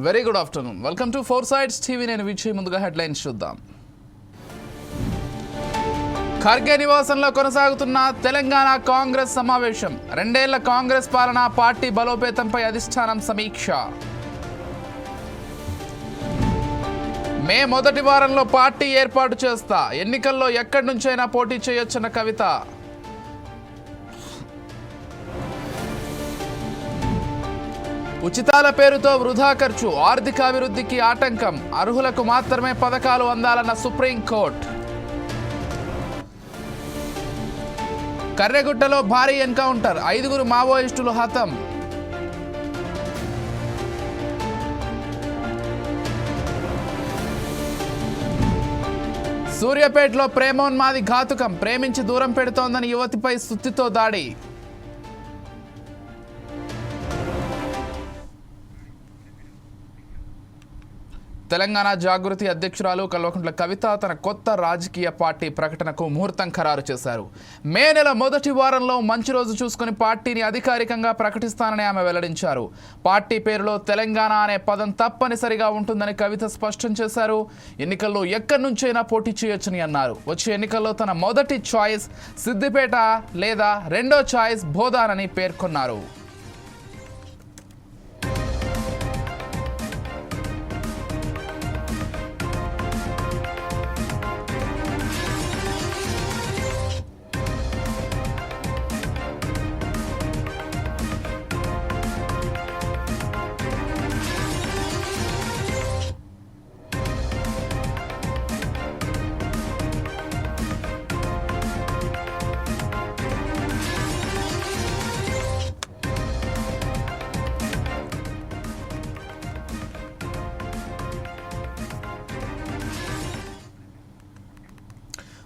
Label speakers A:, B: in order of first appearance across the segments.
A: Very good afternoon. Welcome to four sides TV. నేను విజయ్. ముందుగా headlines చూద్దాం. ఖర్గే నివాసంలో కొనసాగుతున్న తెలంగాణ కాంగ్రెస్ సమావేశం. 2 ఏళ్ల కాంగ్రెస్ పాలన, పార్టీ బలోపేతంపై అధిష్టానం సమీక్ష. మే మొదటి వారంలో పార్టీ ఏర్పాటు చేస్తా, ఎన్నికల్లో ఎక్కడి నుంచైనా పోటీ చేయొచ్చన్న కవిత. ఉచితాల పేరుతో వృధా ఖర్చు, ఆర్థికాభివృద్ధికి ఆటంకం, అర్హులకు మాత్రమే పథకాలు అందాలన్న సుప్రీంకోర్టు. కర్రెగుట్టలో భారీ ఎన్కౌంటర్, 5 మావోయిస్టులు హతం. సూర్యాపేటలో ప్రేమోన్మాది ఘాతుకం, ప్రేమించి దూరం పెడుతోందని యువతిపై సుత్తితో దాడి. తెలంగాణ జాగృతి అధ్యక్షురాలు కల్వకుంట్ల కవిత తన కొత్త రాజకీయ పార్టీ ప్రకటనకు ముహూర్తం ఖరారు చేశారు. మే నెల మొదటి వారంలో మంచి రోజు చూసుకుని పార్టీని అధికారికంగా ప్రకటిస్తానని ఆమె వెల్లడించారు. పార్టీ పేరులో తెలంగాణ అనే పదం తప్పనిసరిగా ఉంటుందని కవిత స్పష్టం చేశారు. ఎన్నికల్లో ఎక్కడి నుంచైనా పోటీ చేయొచ్చని అన్నారు. వచ్చే ఎన్నికల్లో తన మొదటి చాయిస్ సిద్దిపేట లేదా రెండో చాయిస్ బోధానని పేర్కొన్నారు.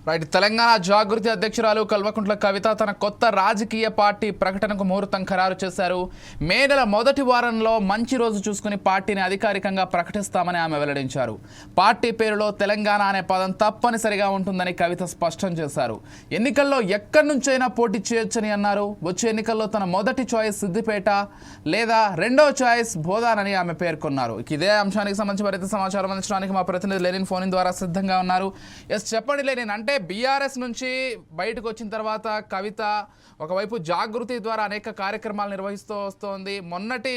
A: రైట్. తెలంగాణ జాగృతి అధ్యక్షురాలు కల్వకుంట్ల కవిత తన కొత్త రాజకీయ పార్టీ ప్రకటనకు ముహూర్తం ఖరారు చేశారు. మే నెల మొదటి వారంలో మంచి రోజు చూసుకుని పార్టీని అధికారికంగా ప్రకటిస్తామని ఆమె వెల్లడించారు. పార్టీ పేరులో తెలంగాణ అనే పదం తప్పనిసరిగా ఉంటుందని కవిత స్పష్టం చేశారు. ఎన్నికల్లో ఎక్కడి నుంచైనా పోటీ చేయొచ్చని అన్నారు. వచ్చే ఎన్నికల్లో తన మొదటి చాయిస్ సిద్దిపేట లేదా రెండో చాయిస్ బోధానని ఆమె పేర్కొన్నారు. ఇదే అంశానికి సంబంధించి మరింత సమాచారం అందించడానికి మా ప్రతినిధి లెనిన్ ఫోన్ ద్వారా సిద్ధంగా ఉన్నారు. చెప్పండి లెనిన్, అంటే బీఆర్ఎస్ నుంచి బయటకు వచ్చిన తర్వాత కవిత ఒకవైపు జాగృతి ద్వారా అనేక కార్యక్రమాలు నిర్వహిస్తూ వస్తోంది. మొన్నటి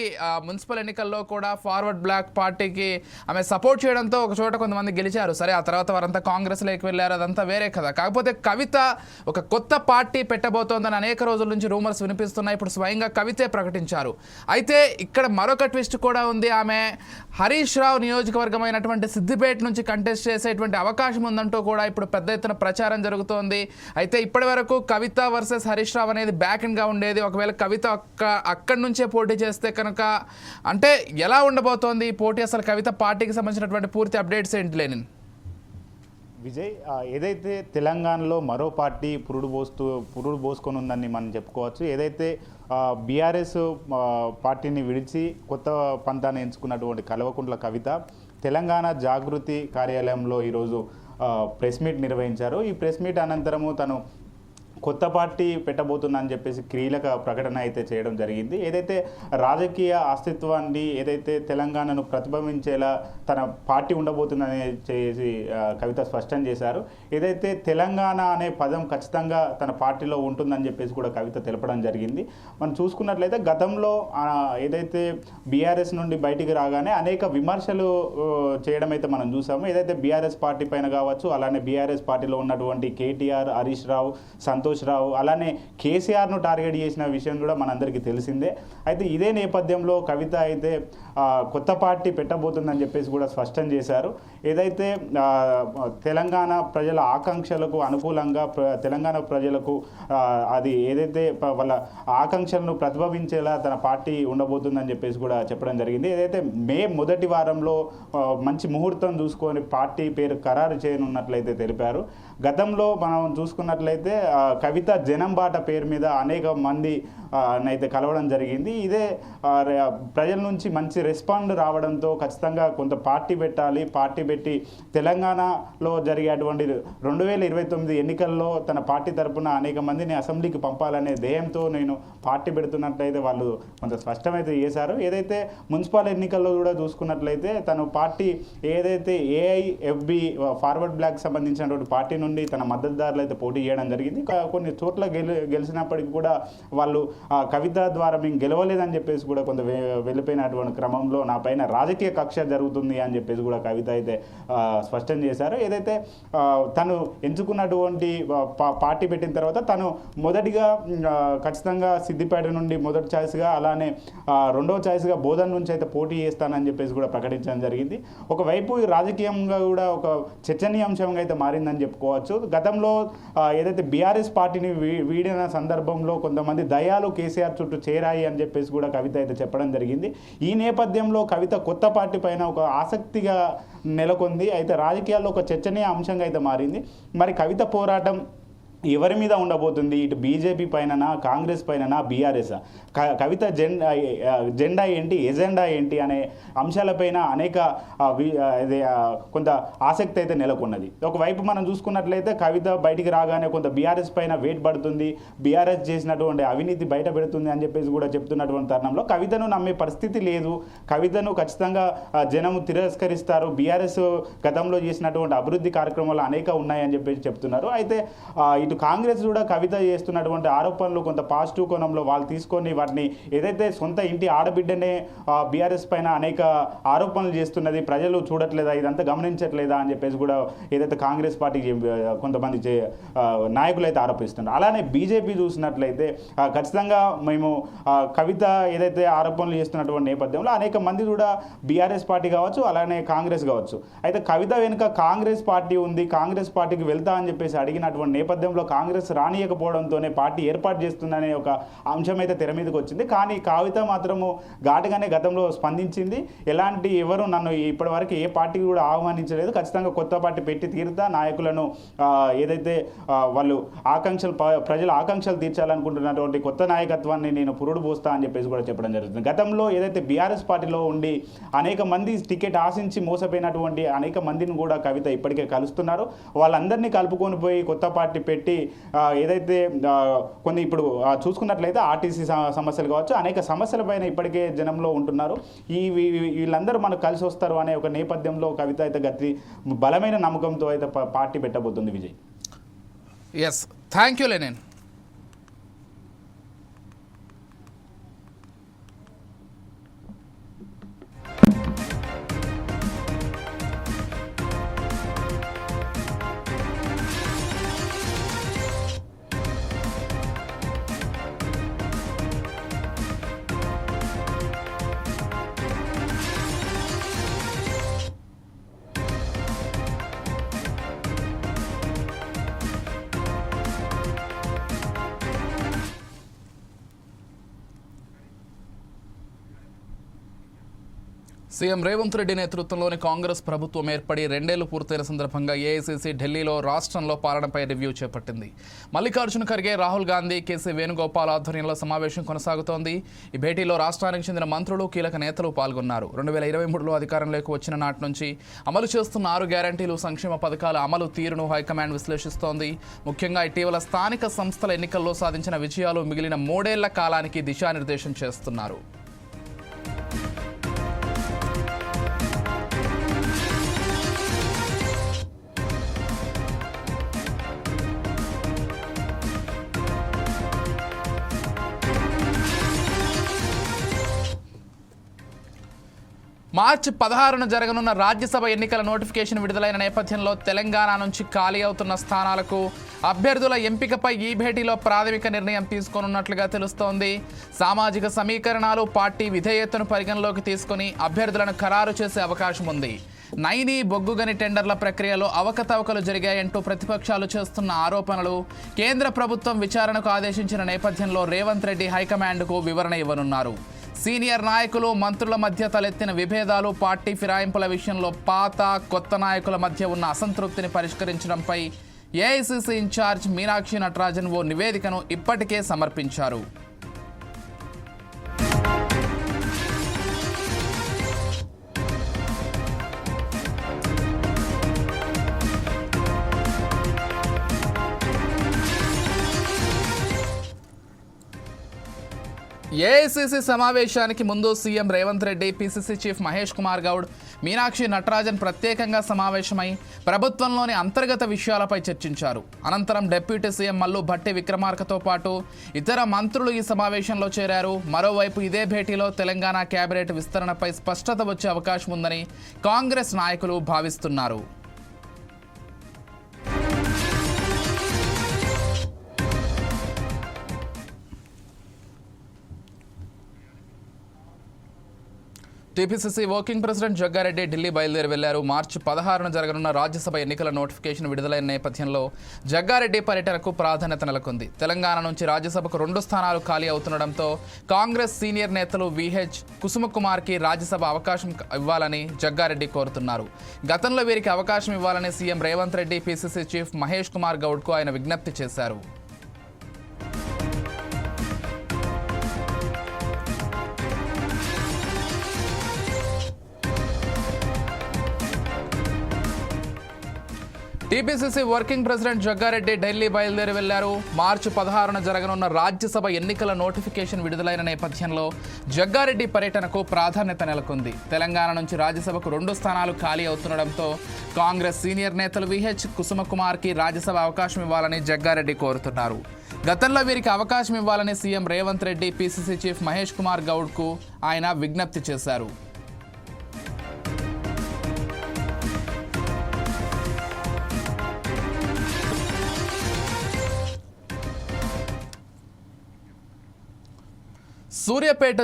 A: మున్సిపల్ ఎన్నికల్లో కూడా ఫార్వర్డ్ బ్లాక్ పార్టీకి ఆమె సపోర్ట్ చేయడంతో ఒక చోట కొంతమంది గెలిచారు. సరే, ఆ తర్వాత వారంతా కాంగ్రెస్లోకి వెళ్ళారు, అదంతా వేరే కదా. కాకపోతే కవిత ఒక కొత్త పార్టీ పెట్టబోతోందని అనేక రోజుల నుంచి రూమర్స్ వినిపిస్తున్నాయి. ఇప్పుడు స్వయంగా కవితే ప్రకటించారు. అయితే ఇక్కడ మరొక ట్విస్ట్ కూడా ఉంది. ఆమె హరీష్ రావు నియోజకవర్గమైనటువంటి సిద్దిపేట నుంచి కంటెస్ట్ చేసేటువంటి అవకాశం ఉందంటూ కూడా ఇప్పుడు పెద్ద ఎత్తున ప్రచారం జరుగుతోంది. అయితే ఇప్పటి వరకు కవిత వర్సెస్ హరీష్ రావు అనేది బ్యాక్ అండ్ గా ఉండేది. ఒకవేళ కవిత అక్కడి నుంచే పోటీ చేస్తే కనుక అంటే ఎలా ఉండబోతోంది ఈ పోటీ? అసలు కవిత పార్టీకి సంబంధించినటువంటి పూర్తి అప్డేట్స్ ఏంటి లెనిన్?
B: విజయ్, ఏదైతే తెలంగాణలో మరో పార్టీ పురుడు పోసుకొని ఉందని మనం చెప్పుకోవచ్చు. ఏదైతే బీఆర్ఎస్ పార్టీని విడిచి కొత్త పంతాన్ని ఎంచుకున్నటువంటి కల్వకుంట్ల కవిత తెలంగాణ జాగృతి కార్యాలయంలో ఈరోజు ప్రెస్ మీట్ నిర్వహించారు. ఈ ప్రెస్ మీట్ అనంతరము తను కొత్త పార్టీ పెట్టబోతుందని చెప్పేసి కీలక ప్రకటన అయితే చేయడం జరిగింది. ఏదైతే రాజకీయ అస్తిత్వాన్ని, ఏదైతే తెలంగాణను ప్రతిబింబించేలా తన పార్టీ ఉండబోతుందని చేసి కవిత స్పష్టం చేశారు. ఏదైతే తెలంగాణ అనే పదం ఖచ్చితంగా తన పార్టీలో ఉంటుందని చెప్పేసి కూడా కవిత తెలపడం జరిగింది. మనం చూసుకున్నట్లయితే గతంలో ఏదైతే బీఆర్ఎస్ నుండి బయటికి రాగానే అనేక విమర్శలు చేయడం అయితే మనం చూసాము. ఏదైతే బీఆర్ఎస్ పార్టీ పైన కావచ్చు, అలానే బీఆర్ఎస్ పార్టీలో ఉన్నటువంటి కేటీఆర్, హరీష్ రావు, సంతోష్ రావు, అలానే కేసీఆర్ను టార్గెట్ చేసిన విషయం కూడా మనందరికీ తెలిసిందే. అయితే ఇదే నేపథ్యంలో కవిత అయితే కొత్త పార్టీ పెట్టబోతుందని చెప్పేసి కూడా స్పష్టం చేశారు. ఏదైతే తెలంగాణ ప్రజల ఆకాంక్షలకు అనుకూలంగా తెలంగాణ ప్రజలకు అది ఏదైతే వాళ్ళ ఆకాంక్షలను ప్రతిబింబించేలా తన పార్టీ ఉండబోతుందని చెప్పేసి కూడా చెప్పడం జరిగింది. ఏదైతే మే మొదటి వారంలో మంచి ముహూర్తం చూసుకొని పార్టీ పేరు ఖరారు చేయనున్నట్లయితే తెలిపారు. గతంలో మనం చూసుకున్నట్లయితే కవిత జనం బాట పేరు మీద అనేక మంది అయితే కలవడం జరిగింది. ఇదే ప్రజల నుంచి మంచి రెస్పాండ్ రావడంతో ఖచ్చితంగా కొంత పార్టీ పెట్టాలి, పార్టీ పెట్టి తెలంగాణలో జరిగేటువంటి 2029 ఎన్నికల్లో తన పార్టీ తరపున అనేక మందిని అసెంబ్లీకి పంపాలనే ధ్యేయంతో నేను పార్టీ పెడుతున్నట్లయితే వాళ్ళు కొంత స్పష్టమైతే చేశారు. ఏదైతే మున్సిపల్ ఎన్నికల్లో కూడా చూసుకున్నట్లయితే తను పార్టీ ఏదైతే ఏఐఎఫ్బి ఫార్వర్డ్ బ్లాక్ సంబంధించినటువంటి పార్టీ నుండి తన మద్దతుదారులు అయితే పోటీ చేయడం జరిగింది. కొన్ని చోట్ల గెలిచినప్పటికీ కూడా వాళ్ళు కవిత ద్వారా మేము గెలవలేదని చెప్పేసి కూడా కొంత వెళ్ళిపోయినటువంటి క్రమంలో నా పైన రాజకీయ కక్ష జరుగుతుంది అని చెప్పేసి కూడా కవిత అయితే స్పష్టం చేశారు. ఏదైతే తను ఎంచుకున్నటువంటి పార్టీ పెట్టిన తర్వాత తను మొదటిగా ఖచ్చితంగా సిద్దిపేట నుండి మొదటి ఛాయిస్గా, అలానే రెండవ ఛాయిస్గా బోధన్ నుంచి అయితే పోటీ చేస్తానని చెప్పేసి కూడా ప్రకటించడం జరిగింది. ఒకవైపు రాజకీయంగా కూడా ఒక చర్చనీయాంశంగా అయితే మారిందని చెప్పుకోవచ్చు. గతంలో ఏదైతే బీఆర్ఎస్ పార్టీని వీడిన సందర్భంలో కొంతమంది దయాలు కేసీఆర్ చుట్టూ చేరాయి అని చెప్పేసి కూడా కవిత అయితే చెప్పడం జరిగింది. ఈ నేపథ్యంలో కవిత కొత్త పార్టీ పైన ఒక ఆసక్తిగా నెలకొంది. అయితే రాజకీయాల్లో ఒక చర్చనీయ అంశంగా అయితే మారింది. మరి కవిత పోరాటం ఎవరి మీద ఉండబోతుంది? ఇటు బీజేపీ పైననా, కాంగ్రెస్ పైననా, బీఆర్ఎస్? కవిత జెండా ఏంటి, ఎజెండా ఏంటి అనే అంశాలపైన అనేక కొంత ఆసక్తి అయితే నెలకొన్నది. ఒకవైపు మనం చూసుకున్నట్లయితే కవిత బయటికి రాగానే కొంత బీఆర్ఎస్ పైన వెయిట్ పడుతుంది, బీఆర్ఎస్ చేసినటువంటి అవినీతి బయట పెడుతుంది అని చెప్పేసి కూడా చెప్తున్నటువంటి తరుణంలో కవితను నమ్మే పరిస్థితి లేదు. కవితను ఖచ్చితంగా జనం తిరస్కరిస్తారు. బీఆర్ఎస్ గతంలో చేసినటువంటి అభివృద్ధి కార్యక్రమాలు అనేక ఉన్నాయని చెప్పేసి చెప్తున్నారు. అయితే ఇటు కాంగ్రెస్ కూడా కవిత చేస్తున్నటువంటి ఆరోపణలు కొంత పాజిటివ్ కోణంలో వాళ్ళు తీసుకొని వాటిని ఏదైతే సొంత ఇంటి ఆడబిడ్డనే బీఆర్ఎస్ పైన అనేక ఆరోపణలు చేస్తున్నది, ప్రజలు చూడట్లేదా, ఇదంతా గమనించట్లేదా అని చెప్పేసి కూడా ఏదైతే కాంగ్రెస్ పార్టీకి కొంతమంది నాయకులు అయితే ఆరోపిస్తున్నారు. అలానే బీజేపీ చూసినట్లయితే ఖచ్చితంగా మేము కవిత ఏదైతే ఆరోపణలు చేస్తున్నటువంటి నేపథ్యంలో అనేక మంది కూడా బీఆర్ఎస్ పార్టీ కావచ్చు, అలానే కాంగ్రెస్ కావచ్చు. అయితే కవిత వెనుక కాంగ్రెస్ పార్టీ ఉంది, కాంగ్రెస్ పార్టీకి వెళ్తా అని చెప్పేసి అడిగినటువంటి నేపథ్యంలో కాంగ్రెస్ రానియకపోవడంతోనే పార్టీ ఏర్పాటు చేస్తుందనే ఒక అంశం అయితే తెర మీదకి వచ్చింది. కానీ కవిత మాత్రము ఘాటుగానే గతంలో స్పందించింది. ఎవరు నన్ను ఇప్పటివరకు ఏ పార్టీకి కూడా ఆహ్వానించలేదు, ఖచ్చితంగా కొత్త పార్టీ పెట్టి తీరుతా, నాయకులను ఏదైతే వాళ్ళు ప్రజల ఆకాంక్షలు తీర్చాలనుకుంటున్నటువంటి కొత్త నాయకత్వాన్ని నేను పురుడు పోస్తా అని చెప్పేసి కూడా చెప్పడం జరుగుతుంది. గతంలో ఏదైతే బీఆర్ఎస్ పార్టీలో ఉండి అనేక మంది టికెట్ ఆశించి మోసపోయినటువంటి అనేక మందిని కూడా కవిత ఇప్పటికే కలుస్తున్నారు. వాళ్ళందరినీ కలుపుకొని పోయి కొత్త పార్టీ పెట్టి ఏదైతే కొన్ని ఇప్పుడు చూసుకున్నట్లయితే ఆర్టీసీ సమస్యలు కావచ్చు, అనేక సమస్యల పైన ఇప్పటికే జనంలో ఉంటున్నారు. వీళ్ళందరూ మనకు కలిసి వస్తారు అనే ఒక నేపథ్యంలో కవిత అయితే బలమైన నమ్మకంతో అయితే పార్టీ పెట్టబోతుంది. Vijay,
A: yes, thank you Lenin. CM Revanth Reddy నేతృత్వంలోని కాంగ్రెస్ ప్రభుత్వం ఏర్పడి 2 ఏళ్లు పూర్తయిన సందర్భంగా ఏఐసీసీ ఢిల్లీలో రాష్ట్రంలో పాలనపై రివ్యూ చేపట్టింది. మల్లికార్జున ఖర్గే, రాహుల్ గాంధీ, కేసీ వేణుగోపాల్ ఆధ్వర్యంలో సమావేశం కొనసాగుతోంది. ఈ భేటీలో రాష్ట్రానికి చెందిన మంత్రులు, కీలక నేతలు పాల్గొన్నారు. 2023లో అధికారంలోకి వచ్చిన నాటి నుంచి అమలు చేస్తున్న 6 గ్యారంటీలు, సంక్షేమ పథకాల అమలు తీరును హైకమాండ్ విశ్లేషిస్తోంది. ముఖ్యంగా ఇటీవల స్థానిక సంస్థల ఎన్నికల్లో సాధించిన విజయాలు మిగిలిన 3 ఏళ్ల కాలానికి దిశానిర్దేశం చేస్తున్నారు. మార్చి 16న జరగనున్న రాజ్యసభ ఎన్నికల నోటిఫికేషన్ విడుదలైన నేపథ్యంలో తెలంగాణ నుంచి ఖాళీ అవుతున్న స్థానాలకు అభ్యర్థుల ఎంపికపై ఈ భేటీలో ప్రాథమిక నిర్ణయం తీసుకోనున్నట్లుగా తెలుస్తోంది. సామాజిక సమీకరణాలు, పార్టీ విధేయతను పరిగణలోకి తీసుకుని అభ్యర్థులను ఖరారు చేసే అవకాశం ఉంది. నైని, బొగ్గుగని టెండర్ల ప్రక్రియలో అవకతవకలు జరిగాయంటూ ప్రతిపక్షాలు చేస్తున్న ఆరోపణలు కేంద్ర ప్రభుత్వం విచారణకు ఆదేశించిన నేపథ్యంలో రేవంత్ రెడ్డి హైకమాండ్కు వివరణ ఇవ్వనున్నారు. సీనియర్ నాయకులు, మంత్రుల మధ్య తలెత్తిన విభేదాలు, పార్టీ ఫిరాయింపుల విషయంలో పాత, కొత్త నాయకుల మధ్య ఉన్న అసంతృప్తిని పరిష్కరించడంపై ఏఐసీసీ ఇన్ఛార్జ్ మీనాక్షి నటరాజన్ ఓ నివేదికను ఇప్పటికే సమర్పించారు. ఏఐసీసీ సమావేశానికి ముందు CM Revanth Reddy, PCC chief Mahesh Kumar Goud, Meenakshi Natarajan ప్రత్యేకంగా సమావేశమై ప్రభుత్వంలోని అంతర్గత విషయాలపై చర్చించారు. అనంతరం డిప్యూటీ సీఎం మల్లు భట్టి విక్రమార్కతో పాటు ఇతర మంత్రులు ఈ సమావేశంలో చేరారు. మరోవైపు ఇదే భేటీలో తెలంగాణ కేబినెట్ విస్తరణపై స్పష్టత వచ్చే అవకాశం ఉందని కాంగ్రెస్ నాయకులు భావిస్తున్నారు. TPCC working president Jaggareddy Delhi బయలుదేరి వెళ్లారు. మార్చి 16న జరగనున్న రాజ్యసభ ఎన్నికల నోటిఫికేషన్ విడుదలైన నేపథ్యంలో జగ్గారెడ్డి పర్యటనకు ప్రాధాన్యత నెలకొంది. తెలంగాణ నుంచి రాజ్యసభకు 2 స్థానాలు ఖాళీ అవుతుండటంతో కాంగ్రెస్ సీనియర్ నేతలు విహెచ్ కుసుమకుమార్కి రాజ్యసభ అవకాశం ఇవ్వాలని జగ్గారెడ్డి కోరుతున్నారు. గతంలో వీరికి అవకాశం ఇవ్వాలని CM Revanth Reddy, PCC chief Mahesh Kumar గౌడ్కు ఆయన విజ్ఞప్తి చేశారు. TPCC working president Jaggareddy Delhi బయలుదేరి వెళ్లారు. మార్చి 16న జరగనున్న రాజ్యసభ ఎన్నికల నోటిఫికేషన్ విడుదలైన నేపథ్యంలో జగ్గారెడ్డి పర్యటనకు ప్రాధాన్యత నెలకొంది. తెలంగాణ నుంచి రాజ్యసభకు 2 స్థానాలు ఖాళీ అవుతుండటంతో కాంగ్రెస్ సీనియర్ నేతలు విహెచ్ కుసుమకుమార్కి రాజ్యసభ అవకాశం ఇవ్వాలని జగ్గారెడ్డి కోరుతున్నారు. గతంలో వీరికి అవకాశం ఇవ్వాలని CM Revanth Reddy, PCC chief Mahesh Kumar గౌడ్కు ఆయన విజ్ఞప్తి చేశారు. సూర్యాపేట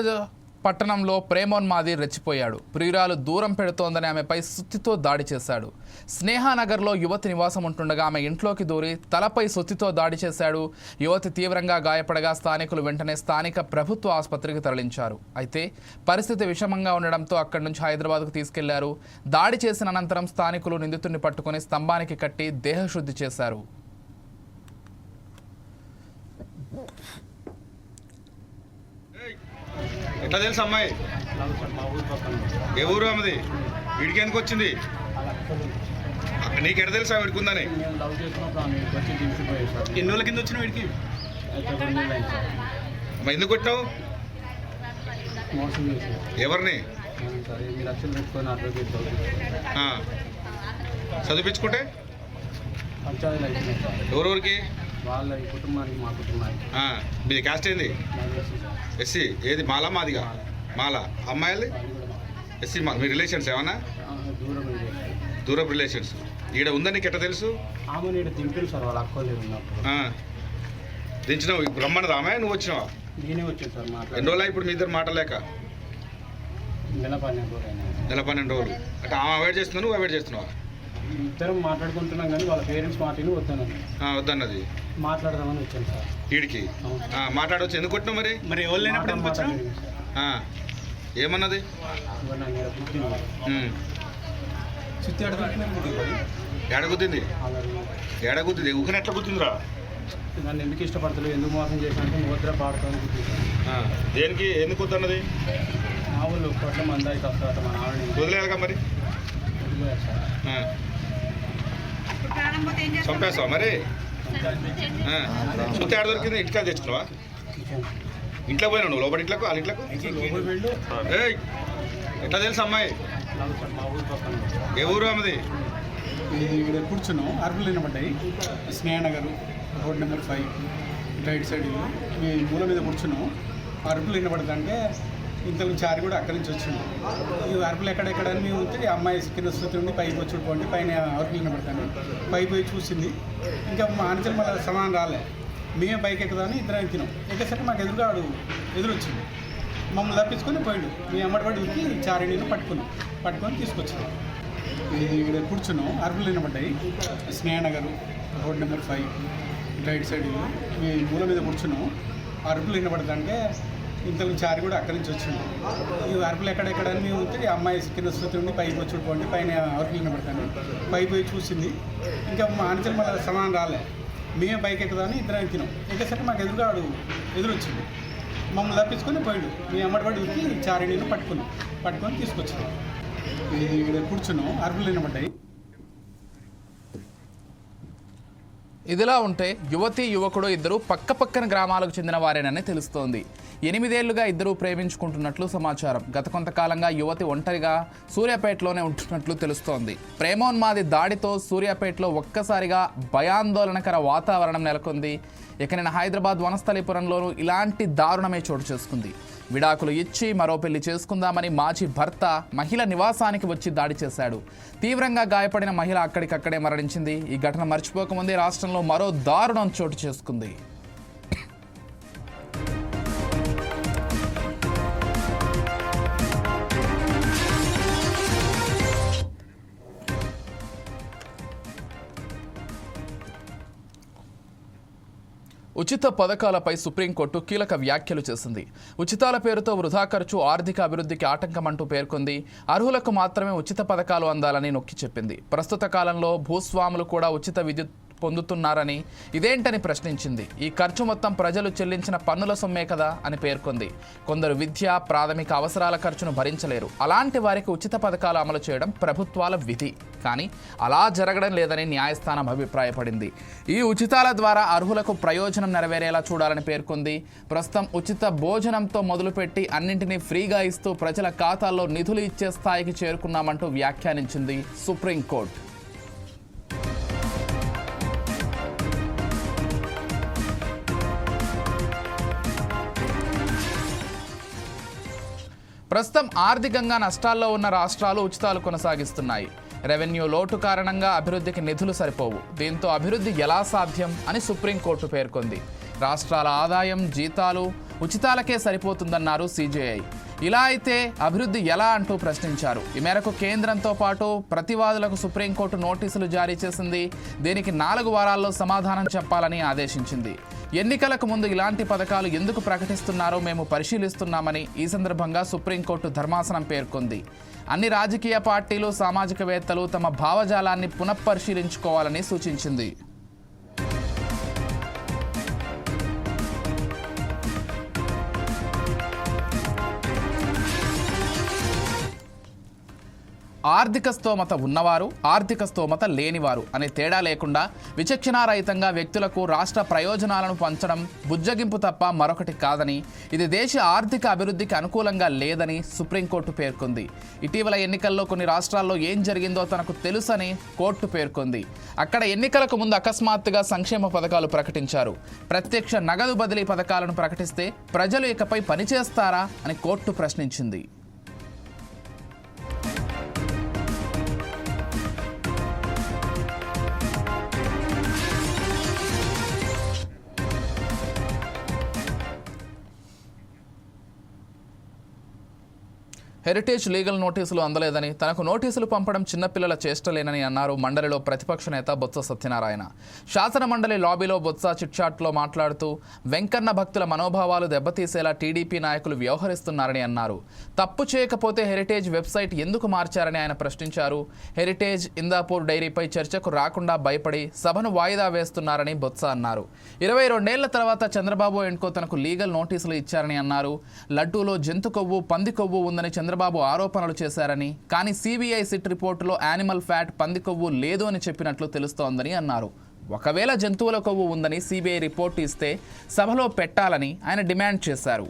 A: పట్టణంలో ప్రేమోన్మాది రెచ్చిపోయాడు. ప్రియురాలు దూరం పెడుతోందని ఆమెపై సుత్తితో దాడి చేశాడు. స్నేహానగర్లో యువతి నివాసం ఉంటుండగా ఆమె ఇంట్లోకి దూరి తలపై సుత్తితో దాడి చేశాడు. యువతి తీవ్రంగా గాయపడగా స్థానికులు వెంటనే స్థానిక ప్రభుత్వ ఆసుపత్రికి తరలించారు. అయితే పరిస్థితి విషమంగా ఉండడంతో అక్కడి నుంచి హైదరాబాద్కు తీసుకెళ్లారు. దాడి చేసిన అనంతరం స్థానికులు నిందితుడిని పట్టుకుని స్తంభానికి కట్టి దేహశుద్ధి చేశారు.
C: ఎట్లా తెలుసు అమ్మాయి? ఏ ఊరు అమ్మది? వీడికి ఎందుకు వచ్చింది? నీకు ఎట్లా తెలుసు వీడికి ఉందని? ఎన్ని రోజుల కింద వచ్చిన వీడికి? ఎందుకు కొట్టినావు? ఎవరిని? చదివించుకుంటే ఎవరెవరికి?
D: వాళ్ళ కుటుంబానికి, మా కుటుంబానికి.
C: మీది కాస్ట్ ఏంది? ఎస్సీ. ఏది మాలా? మాదిగా మాలా. అమ్మాయిది ఎస్సీ. మీ రిలేషన్స్ ఏమన్నా? దూరపు రిలేషన్స్. ఈడ ఉందని నీకు ఎట్లా తెలుసు?
D: ఆమె నేను దింపాను సార్, వాళ్ళ అక్కలు ఉన్నప్పుడు.
C: దించినావు? ఇప్పుడు రమ్మన్నది ఆమె, నువ్వు వచ్చినావా?
D: నేనే వచ్చాను సార్.
C: ఎన్ని రోజులు ఇప్పుడు మీ ఇద్దరు మాటలేక?
D: నెల
C: 12 రోజులు. అంటే ఆమె అవాయిడ్ చేస్తున్నా, నువ్వు అవాయిడ్ చేస్తున్నావా?
D: ఇద్దరం మాట్లాడుకుంటున్నాం కానీ వాళ్ళ పేరెంట్స్ మాటని
C: వద్దన్నది.
D: మాట్లాడదామని వచ్చాను సార్.
C: వీడికి మాట్లాడవచ్చు. ఎందుకు కొట్టినావు మరి?
D: మరి ఎవరు లేనప్పుడు
C: ఏమన్నది? ఏడగుద్దింది? ఏడగుద్దింది? ఊకని ఎట్లా గుద్దిందిరా?
D: నన్ను ఎందుకు ఇష్టపడతలేదు, ఎందుకు మోసం చేసినట్టు ముద్ర పాడుతాను.
C: దేనికి? ఎందుకు వద్దన్నది?
D: మా ఊళ్ళో కొట్ల మంది అయితే వస్తారు, మా ఆవిడ
C: వదిలేదుగా మరి. చంపేస్తావా మరి? సుత్తి ఆడ దొరికింది? ఇంటికా తెచ్చుకున్నావా? ఇంట్లో పోయినావు నువ్వు? లోపల ఇంట్లోకి, వాళ్ళ ఇంట్లోకి? ఎట్లా తెలుసు అమ్మాయి? ఏ ఊరు అమ్మది?
D: ఇక్కడ కూర్చున్నాం, అరుపులు వినబడ్డాయి. స్నేహనగర్ రోడ్ నెంబర్ 5 రైట్ సైడ్ మీ మూల మీద కూర్చున్నాం. అరుపులు వినబడదంటే ఇంత నుంచి ఆరి కూడా అక్కడి నుంచి వచ్చింది. ఈ అరుపులు ఎక్కడెక్కడని మేము ఉంటే అమ్మాయి కింద స్థుతి ఉండి పైకి వచ్చి చూడుకోండి, పైన అరుపులు వినబడతాను. పైకి పోయి చూసింది. ఇంకా మా ఆనచలు మళ్ళీ సమానం రాలే. మేమే పైకి ఎక్కుదామని ఇద్దరం ఎక్కినాం. ఎక్కేసరికి మాకు ఎదురుగా ఎదురొచ్చింది. మమ్మల్ని తప్పించుకొని పోయిండు. మీ అమ్మటివాడి ఉరికి చారిణిని పట్టుకొని తీసుకొచ్చాం. ఇక్కడ కూర్చున్నాం, అరుపులు వినబడ్డాయి. స్నేహనగర్ రోడ్ నెంబర్ 5 రైట్ సైడ్ మీ మూల మీద కూర్చున్నాం. అరుపులు వినబడదంటే ఇంత నుంచి ఆరి కూడా అక్కడి నుంచి వచ్చింది. ఈ అరుపులు ఎక్కడెక్కడని మేము ఉంటే అమ్మాయి కింద స్థుతి ఉండి పైకి వచ్చి చూడుకోండి, పైన అరుపులు వినబడతాను. పైకి పోయి చూసింది. ఇంకా మా ఆనచలు మళ్ళీ సమానం రాలే. మేమే పైకి ఎక్కుదామని ఇద్దరం ఎక్కినాం. ఎక్కేసరికి మాకు ఎదురుగా ఎదురొచ్చింది. మమ్మల్ని తప్పించుకొని పోయిండు. మీ అమ్మటివాడి ఉరికి చారిణిని పట్టుకొని తీసుకొచ్చాం. ఇక్కడ కూర్చున్నాం, అరుపులు వినబడ్డాయి.
A: ఇదిలా ఉంటే యువతి యువకుడు ఇద్దరు పక్కపక్కన గ్రామాలకు చెందిన వారేనని తెలుస్తోంది. 8 ఏళ్లుగా ఇద్దరు ప్రేమించుకుంటున్నట్లు సమాచారం. గత కొంతకాలంగా యువతి ఒంటరిగా సూర్యాపేటలోనే ఉంటున్నట్లు తెలుస్తోంది. ప్రేమోన్మాది దాడితో సూర్యాపేటలో ఒక్కసారిగా భయాందోళనకర వాతావరణం నెలకొంది. ఇక నిన్న హైదరాబాద్ వనస్థలీపురంలోనూ ఇలాంటి దారుణమే చోటు చేసుకుంది. విడాకులు ఇచ్చి మరో పెళ్లి చేసుకుందామని మాజీ భర్త మహిళ నివాసానికి వచ్చి దాడి చేశాడు. తీవ్రంగా గాయపడిన మహిళ అక్కడికక్కడే మరణించింది. ఈ ఘటన మర్చిపోకముందే రాష్ట్రంలో మరో దారుణం చోటు చేసుకుంది. ఉచిత పథకాలపై సుప్రీంకోర్టు కీలక వ్యాఖ్యలు చేసింది. ఉచితాల పేరుతో వృధా ఖర్చు ఆర్థిక అభివృద్ధికి ఆటంకమంటూ పేర్కొంది. అర్హులకు మాత్రమే ఉచిత పథకాలు అందాలని నొక్కి చెప్పింది. ప్రస్తుత కాలంలో భూస్వాములు కూడా ఉచిత విద్యుత్ పొందుతున్నారని ఇదేంటని ప్రశ్నించింది. ఈ ఖర్చు మొత్తం ప్రజలు చెల్లించిన పన్నుల సొమ్మే కదా అని పేర్కొంది. కొందరు విద్య, ప్రాథమిక అవసరాల ఖర్చును భరించలేరు. అలాంటి వారికి ఉచిత పథకాలు అమలు చేయడం ప్రభుత్వాల విధి. కానీ అలా జరగడం లేదని న్యాయస్థానం అభిప్రాయపడింది. ఈ ఉచితాల ద్వారా అర్హులకు ప్రయోజనం నెరవేరేలా చూడాలని పేర్కొంది. ప్రస్తుతం ఉచిత భోజనంతో మొదలుపెట్టి అన్నింటినీ ఫ్రీగా ఇస్తూ ప్రజల ఖాతాల్లో నిధులు ఇచ్చే స్థాయికి చేరుకున్నామంటూ వ్యాఖ్యానించింది సుప్రీంకోర్టు. ప్రస్తుతం ఆర్థికంగా నష్టాల్లో ఉన్న రాష్ట్రాలు ఉచితాలు కొనసాగిస్తున్నాయి. రెవెన్యూ లోటు కారణంగా అభివృద్ధికి నిధులు సరిపోవు. దీంతో అభివృద్ధి ఎలా సాధ్యం అని సుప్రీంకోర్టు పేర్కొంది. రాష్ట్రాల ఆదాయం, జీతాలు ఉచితాలకే సరిపోతుందన్నారు సిజేఐ. ఇలా అయితే అభివృద్ధి ఎలా అంటూ ప్రశ్నించారు. ఈ మేరకు కేంద్రంతో పాటు ప్రతివాదులకు సుప్రీంకోర్టు నోటీసులు జారీ చేసింది. దీనికి 4 వారాల్లో సమాధానం చెప్పాలని ఆదేశించింది. ఎన్నికలకు ముందు ఇలాంటి పథకాలు ఎందుకు ప్రకటిస్తున్నారో మేము పరిశీలిస్తున్నామని ఈ సందర్భంగా సుప్రీంకోర్టు ధర్మాసనం పేర్కొంది. అన్ని రాజకీయ పార్టీలు, సామాజికవేత్తలు తమ భావజాలాన్ని పునఃపరిశీలించుకోవాలని సూచించింది. ఆర్థిక స్తోమత ఉన్నవారు, ఆర్థిక స్తోమత లేనివారు అనే తేడా లేకుండా విచక్షణారహితంగా వ్యక్తులకు రాష్ట్ర ప్రయోజనాలను పంచడం బుజ్జగింపు తప్ప మరొకటి కాదని, ఇది దేశ ఆర్థిక అభివృద్ధికి అనుకూలంగా లేదని సుప్రీంకోర్టు పేర్కొంది. ఇటీవల ఎన్నికల్లో కొన్ని రాష్ట్రాల్లో ఏం జరిగిందో తనకు తెలుసని కోర్టు పేర్కొంది. అక్కడ ఎన్నికలకు ముందు అకస్మాత్తుగా సంక్షేమ పథకాలు ప్రకటించారు. ప్రత్యక్ష నగదు బదిలీ పథకాలను ప్రకటిస్తే ప్రజలు ఇకపై పనిచేస్తారా అని కోర్టు ప్రశ్నించింది. హెరిటేజ్ లీగల్ నోటీసులు అందలేదని, తనకు నోటీసులు పంపడం చిన్నపిల్లల చేష్టలేనని అన్నారు మండలిలో ప్రతిపక్ష నేత బొత్స సత్యనారాయణ. శాసన మండలి లాబీలో బొత్స చిట్చాట్లో మాట్లాడుతూ వెంకన్న భక్తుల మనోభావాలు దెబ్బతీసేలా టీడీపీ నాయకులు వ్యవహరిస్తున్నారని అన్నారు. తప్పు చేయకపోతే హెరిటేజ్ వెబ్సైట్ ఎందుకు మార్చారని ఆయన ప్రశ్నించారు. హెరిటేజ్ ఇందాపూర్ డైరీపై చర్చకు రాకుండా భయపడి సభను వాయిదా వేస్తున్నారని బొత్స అన్నారు. 22 ఏళ్ల తర్వాత చంద్రబాబు ఎండ్కో తనకు లీగల్ నోటీసులు ఇచ్చారని అన్నారు. లడ్డూలో జంతు కొవ్వు, పంది కొవ్వు ఉందని చంద్రబాబు ఆరోపణలు చేశారని, కానీ సిబిఐ సిట్ రిపోర్టులో యానిమల్ ఫ్యాట్, పంది కొవ్వు లేదు అని చెప్పినట్లు తెలుస్తోందని అన్నారు. ఒకవేళ జంతువుల కొవ్వు ఉందని సిబిఐ రిపోర్టు ఇస్తే సభలో పెట్టాలని ఆయన డిమాండ్ చేశారు.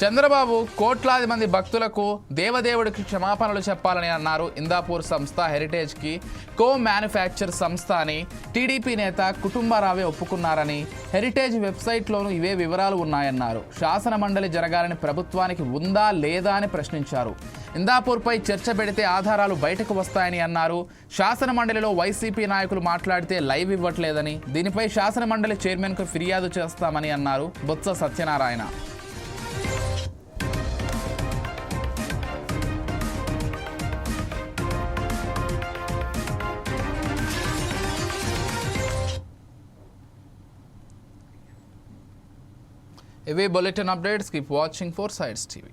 A: చంద్రబాబు కోట్లాది మంది భక్తులకు దేవదేవుడికి క్షమాపణలు చెప్పాలని అన్నారు. ఇందాపూర్ సంస్థ హెరిటేజ్కి కో మ్యానుఫ్యాక్చర్ సంస్థ అని టీడీపీ నేత కుటుంబరావే ఒప్పుకున్నారని, హెరిటేజ్ వెబ్సైట్లోనూ ఇవే వివరాలు ఉన్నాయన్నారు. శాసన మండలి జరగాలని ప్రభుత్వానికి ఉందా లేదా అని ప్రశ్నించారు. ఇందాపూర్పై చర్చ పెడితే ఆధారాలు బయటకు వస్తాయని అన్నారు. శాసన మండలిలో వైసీపీ నాయకులు మాట్లాడితే లైవ్ ఇవ్వట్లేదని, దీనిపై శాసన మండలి చైర్మన్కు ఫిర్యాదు చేస్తామని అన్నారు బొత్స సత్యనారాయణ. ఇవే bulletin updates. Keep watching 4 Sides TV.